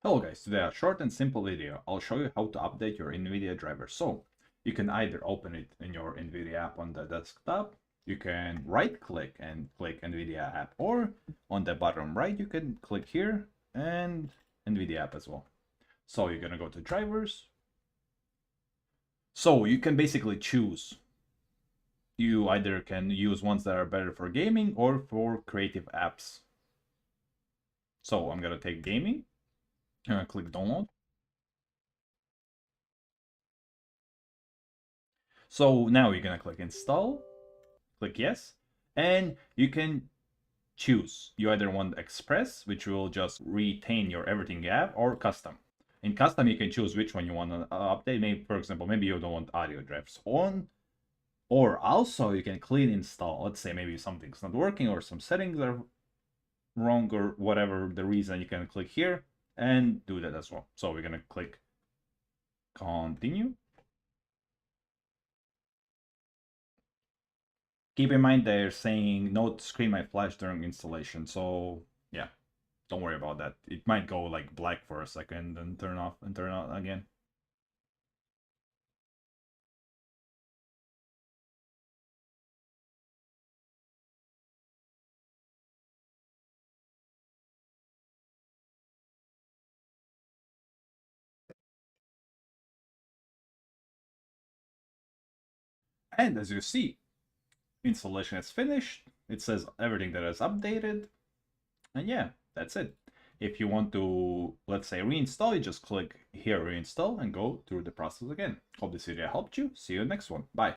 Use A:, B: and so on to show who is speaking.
A: Hello guys, today a short and simple video. I'll show you how to update your NVIDIA driver. So you can either open it in your NVIDIA app on the desktop, you can right click and click NVIDIA app, or on the bottom right you can click here and NVIDIA app as well. So you're gonna go to drivers. So you can basically choose. You either can use ones that are better for gaming or for creative apps. So I'm gonna take gaming. I'm gonna click download. So now you're gonna click install, click yes, and you can choose. You either want Express, which will just retain your everything you have, or custom. In custom, you can choose which one you want to update. Maybe, for example, maybe you don't want audio drifts on, or also you can clean install. Let's say maybe something's not working or some settings are wrong or whatever the reason. You can click here and do that as well. So we're gonna click continue. Keep in mind they're saying no screen might flash during installation. So yeah, don't worry about that. It might go like black for a second and turn off and turn on again. And as you see, installation is finished. It says everything that is updated. And yeah, that's it. If you want to, let's say, reinstall, you just click here, reinstall, and go through the process again. Hope this video helped you. See you next one. Bye.